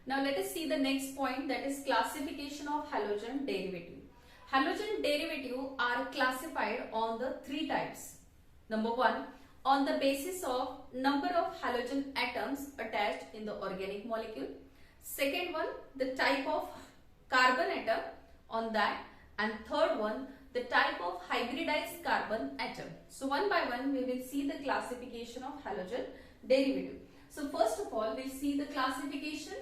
Now let us see the next point, that is classification of halogen derivative. Halogen derivative are classified on the three types. Number one, on the basis of number of halogen atoms attached in the organic molecule. Second one, the type of carbon atom on that. And third one, the type of hybridized carbon atom. So one by one we will see the classification of halogen derivative. So first of all, we'll see the classification.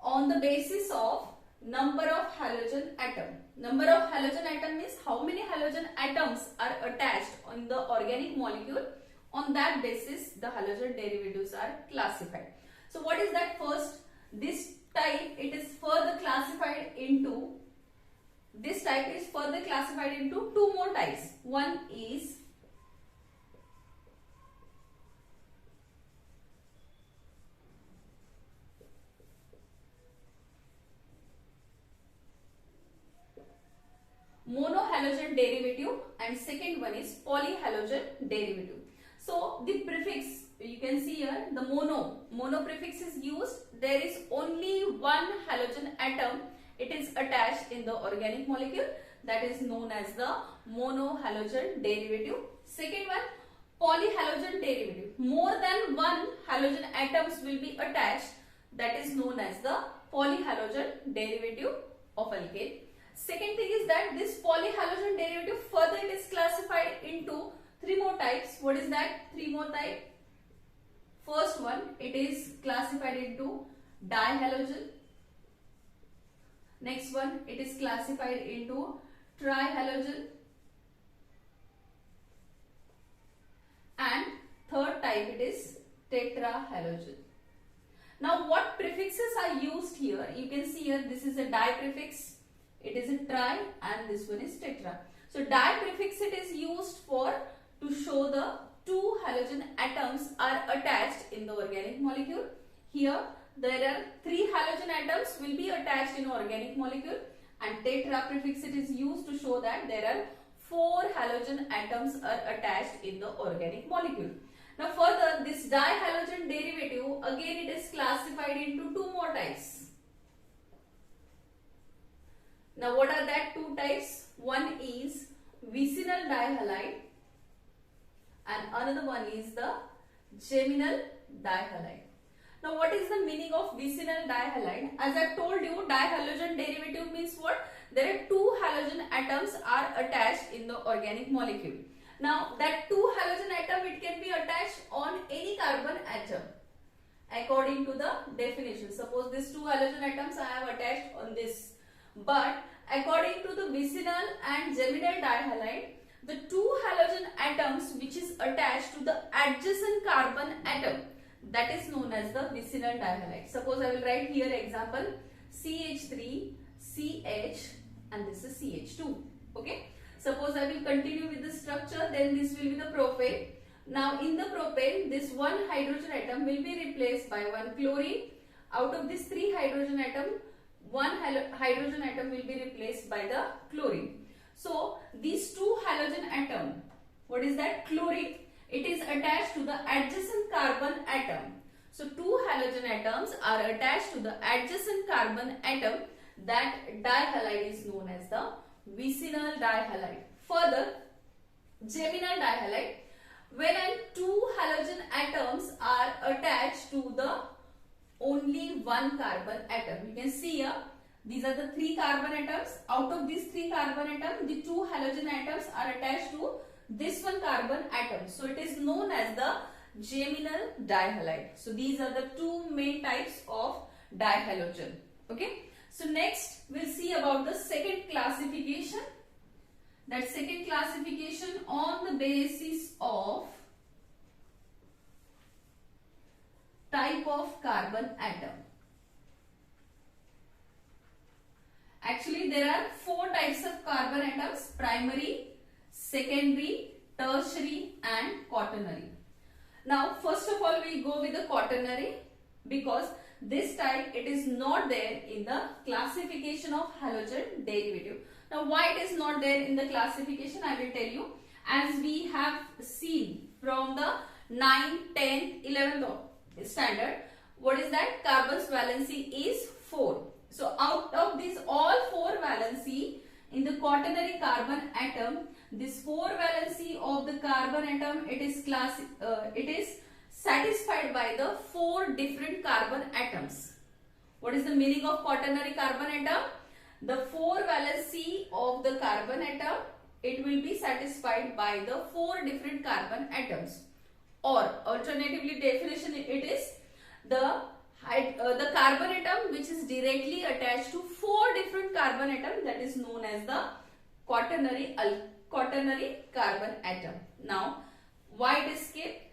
On the basis of number of halogen atom. Number of halogen atom means how many halogen atoms are attached on the organic molecule. On that basis, the halogen derivatives are classified. So what is that? First, this type, it is further classified into, this type is further classified into two more types. One is monohalogen derivative and second one is polyhalogen derivative. So the prefix, you can see here, the mono prefix is used. There is only one halogen atom, it is attached in the organic molecule, that is known as the monohalogen derivative. Second one, polyhalogen derivative. More than one halogen atoms will be attached, that is known as the polyhalogen derivative of alkane. Second thing is that this polyhalogen derivative further it is classified into three more types. What is that? Three more types. First one, it is classified into dihalogen. Next one, it is classified into trihalogen. And third type, it is tetrahalogen. Now what prefixes are used here? You can see here, this is a di prefix, it is a tri, and this one is tetra. So di prefix it is used for to show the two halogen atoms are attached in the organic molecule. Here there are three halogen atoms will be attached in organic molecule, and tetra prefix it is used to show that there are four halogen atoms are attached in the organic molecule. Now further, this dihalogen derivative again it is classified into two more types. Now what are that two types? One is vicinal dihalide and another one is the geminal dihalide. Now what is the meaning of vicinal dihalide? As I told you, dihalogen derivative means what? There are two halogen atoms are attached in the organic molecule. Now that two halogen atom, it can be attached on any carbon atom according to the definition. Suppose these two halogen atoms I have attached on this, but according to the vicinal and geminal dihalide, the two halogen atoms which is attached to the adjacent carbon atom, that is known as the vicinal dihalide. Suppose I will write here example CH3, CH, and this is CH2. Okay. Suppose I will continue with the structure, then this will be the propane. Now in the propane, this one hydrogen atom will be replaced by one chlorine. Out of this three hydrogen atom, one hydrogen atom will be replaced by the chlorine. So these two halogen atom, what is that? Chlorine. It is attached to the adjacent carbon atom. So two halogen atoms are attached to the adjacent carbon atom. That dihalide is known as the vicinal dihalide. Further, geminal dihalide, when two halogen atoms are attached to the only one carbon atom. You can see here, these are the three carbon atoms. Out of these three carbon atoms, the two halogen atoms are attached to this one carbon atom. So it is known as the geminal dihalide. So these are the two main types of dihalogen. Okay. So next we'll see about the second classification. That second classification on the basis of type of carbon atom. Actually there are four types of carbon atoms: primary, secondary, tertiary and quaternary. Now first of all we go with the quaternary, because this type, it is not there in the classification of halogen derivative. Now why it is not there in the classification, I will tell you. As we have seen from the 9th, 10th, 11th standard, what is that? Carbon's valency is 4. So out of these all 4 valency in the quaternary carbon atom, this 4 valency of the carbon atom, it is satisfied by the 4 different carbon atoms. What is the meaning of quaternary carbon atom? The 4 valency of the carbon atom, it will be satisfied by the 4 different carbon atoms. Or alternatively definition, it is the carbon atom which is directly attached to 4 different carbon atoms, that is known as the quaternary carbon atom. Now, why it is skipped?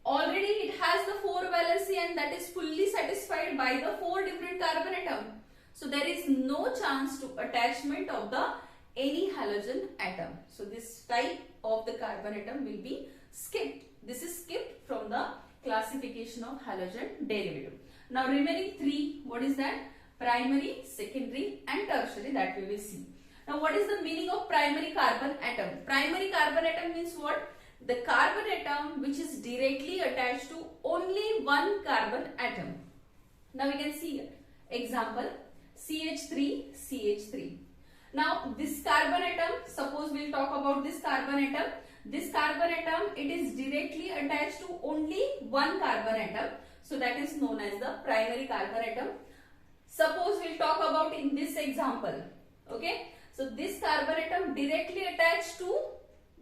Already it has the 4 valency and that is fully satisfied by the 4 different carbon atom. So there is no chance to attachment of the any halogen atom. So this type of the carbon atom will be skipped. This is skipped from the classification of halogen derivative. Now remaining 3, what is that? Primary, secondary and tertiary, that we will see. Now what is the meaning of primary carbon atom? Primary carbon atom means what? The carbon atom which is directly attached to only one carbon atom. Now we can see here. Example, CH3, CH3. Now this carbon atom, suppose we'll talk about this carbon atom. This carbon atom, it is directly attached to only one carbon atom. So that is known as the primary carbon atom. Suppose we'll talk about in this example. Okay. So this carbon atom directly attached to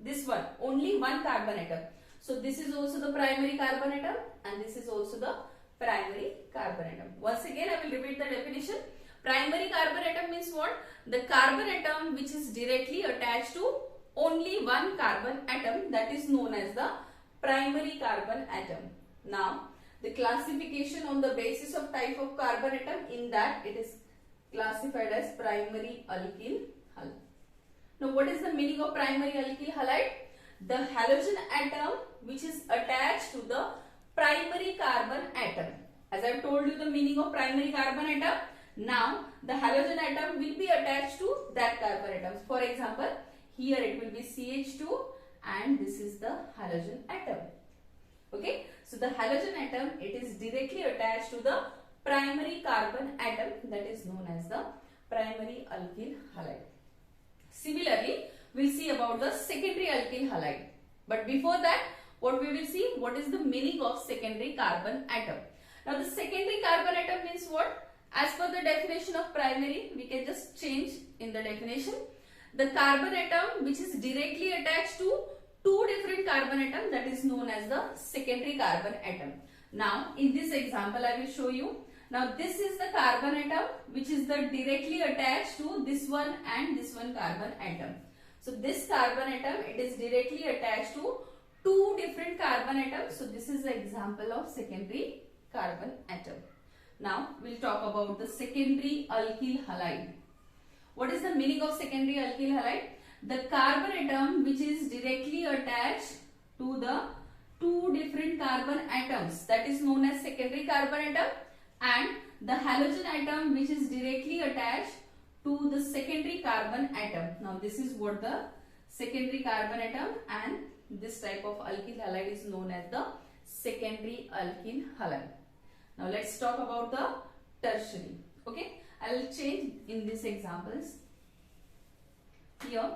this one, only one carbon atom. So this is also the primary carbon atom and this is also the primary carbon atom. Once again, I will repeat the definition. Primary carbon atom means what? The carbon atom which is directly attached to only one carbon atom, that is known as the primary carbon atom. Now, the classification on the basis of type of carbon atom, in that it is classified as primary alkyl halide. Now, what is the meaning of primary alkyl halide? The halogen atom which is attached to the primary carbon atom. As I have told you the meaning of primary carbon atom, now the halogen atom will be attached to that carbon atom. For example, here it will be CH2 and this is the halogen atom. Okay, so the halogen atom, it is directly attached to the primary carbon atom, that is known as the primary alkyl halide. Similarly, we'll see about the secondary alkyl halide. But before that, what we will see, what is the meaning of secondary carbon atom. Now the secondary carbon atom means what? As per the definition of primary, we can just change in the definition. The carbon atom which is directly attached to 2 different carbon atoms, that is known as the secondary carbon atom. Now in this example I will show you. Now this is the carbon atom which is the directly attached to this one and this one carbon atom. So this carbon atom, it is directly attached to 2 different carbon atoms. So this is the example of secondary carbon atom. Now we'll talk about the secondary alkyl halide. What is the meaning of secondary alkyl halide? The carbon atom which is directly attached to the 2 different carbon atoms, that is known as secondary carbon atom, and the halogen atom which is directly attached to the secondary carbon atom. Now this is what the secondary carbon atom, and this type of alkyl halide is known as the secondary alkyl halide. Now let's talk about the tertiary. Okay, I will change in these examples. Here,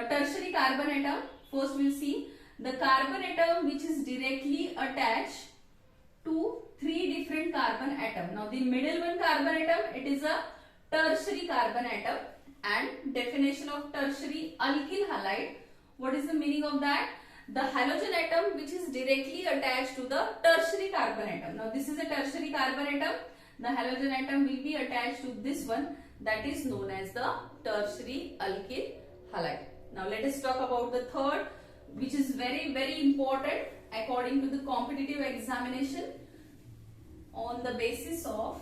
tertiary carbon atom. First we will see the carbon atom which is directly attached to 3 different carbon atom. Now the middle one carbon atom, it is a tertiary carbon atom, and definition of tertiary alkyl halide. What is the meaning of that? The halogen atom which is directly attached to the tertiary carbon atom. Now this is a tertiary carbon atom. The halogen atom will be attached to this one, that is known as the tertiary alkyl halide. Now let us talk about the third, which is very important according to the competitive examination on the basis of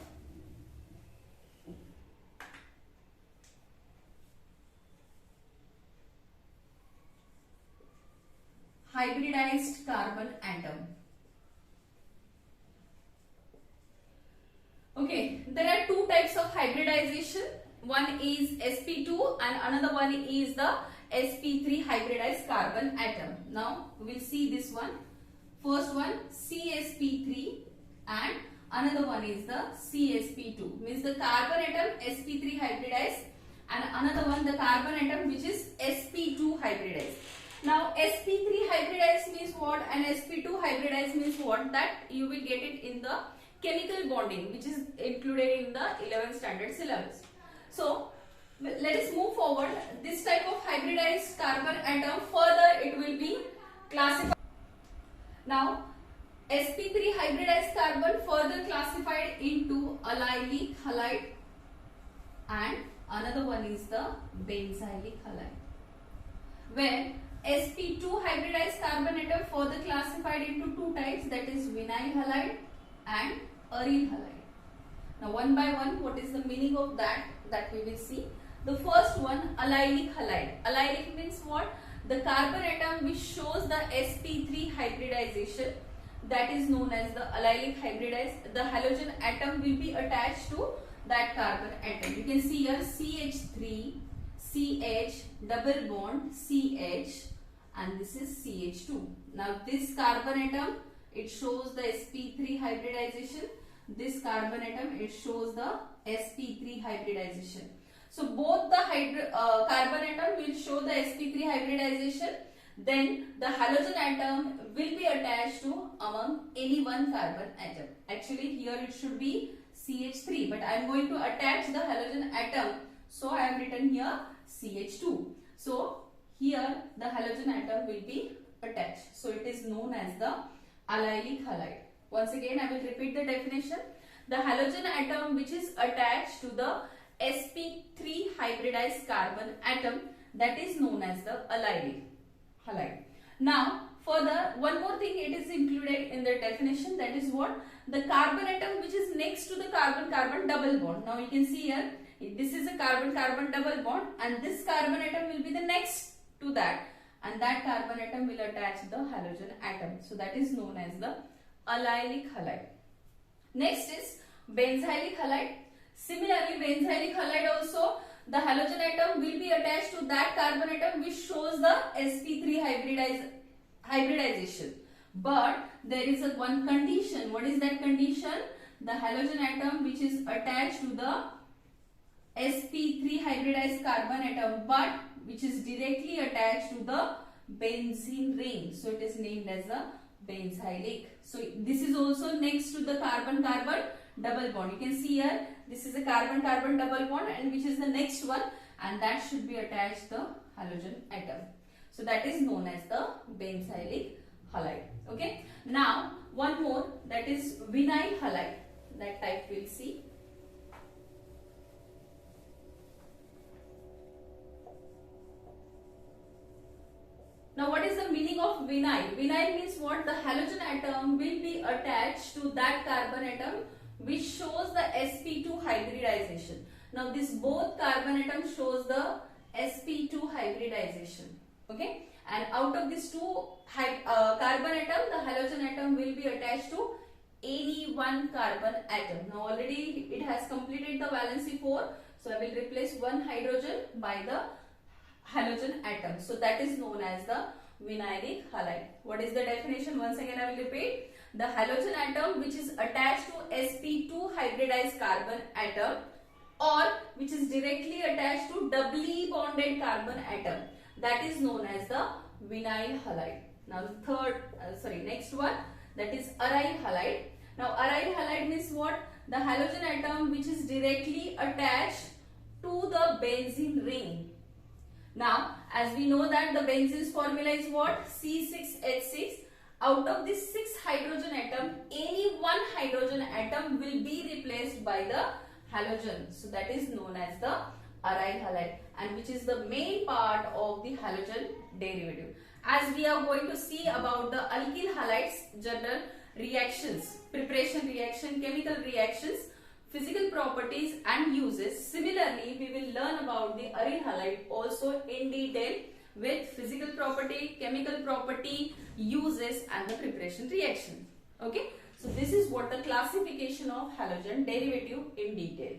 hybridized carbon atom. of hybridization. One is sp2 and another one is the sp3 hybridized carbon atom. Now we'll see this one. First one CsP3 and another one is the CsP2. Means the carbon atom sp3 hybridized and another one the carbon atom which is sp2 hybridized. Now sp3 hybridized means what and sp2 hybridized means what, that you will get it in the chemical bonding which is included in the 11th standard syllabus. So let us move forward. This type of hybridized carbon atom further it will be classified. Now sp3 hybridized carbon further classified into allylic halide and another one is the benzylic halide, where sp2 hybridized carbon atom further classified into two types, that is vinyl halide and aryl halide. Now one by one what is the meaning of that we will see. The first one allylic halide. Allylic means what? The carbon atom which shows the sp3 hybridization, that is known as the allylic hybridized. The halogen atom will be attached to that carbon atom. You can see here CH3, CH, double bond, CH, and this is CH2. Now this carbon atom, it shows the sp3 hybridization. This carbon atom, it shows the sp3 hybridization. So both the carbon atom will show the sp3 hybridization. Then the halogen atom will be attached to among any one carbon atom. Actually here it should be CH3, but I am going to attach the halogen atom, so I have written here CH2. So here the halogen atom will be attached. So it is known as the allylic halide. Once again I will repeat the definition. The halogen atom which is attached to the sp3 hybridized carbon atom, that is known as the allylic halide. Now further one more thing it is included in the definition, that is what? The carbon atom which is next to the carbon-carbon double bond. Now you can see here this is a carbon-carbon double bond and this carbon atom will be the next to that, and that carbon atom will attach the halogen atom. So that is known as the allylic halide. Next is benzylic halide. Similarly, benzylic halide also, the halogen atom will be attached to that carbon atom which shows the sp3 hybridization. But there is a one condition. What is that condition? The halogen atom which is attached to the sp3 hybridized carbon atom, but which is directly attached to the benzene ring. So it is named as a benzylic. So this is also next to the carbon-carbon double bond. You can see here this is a carbon-carbon double bond and which is the next one, and that should be attached the halogen atom. So that is known as the benzylic halide. Okay. Now one more, that is vinyl halide. That type we'll see. Now what is the meaning of vinyl? Vinyl means what? The halogen atom will be attached to that carbon atom which shows the sp2 hybridization. Now this both carbon atom shows the sp2 hybridization. Okay, and out of these two carbon atom, the halogen atom will be attached to any one carbon atom. Now already it has completed the valency 4, so I will replace one hydrogen by the halogen atom. So that is known as the vinylic halide. What is the definition? Once again I will repeat. The halogen atom which is attached to sp2 hybridized carbon atom or which is directly attached to doubly bonded carbon atom, that is known as the vinyl halide. Now next one, that is aryl halide. Now aryl halide means what? The halogen atom which is directly attached to the benzene ring. Now as we know that the benzene's formula is what? C6H6. Out of this 6 hydrogen atom, any one hydrogen atom will be replaced by the halogen. So that is known as the aryl halide, and which is the main part of the halogen derivative. As we are going to see about the alkyl halides, general reactions, preparation reaction, chemical reactions, physical properties and uses. Similarly, we will learn about the aryl halide also in detail with physical property, chemical property, uses and the preparation reaction. Okay, so this is what the classification of halogen derivative in detail.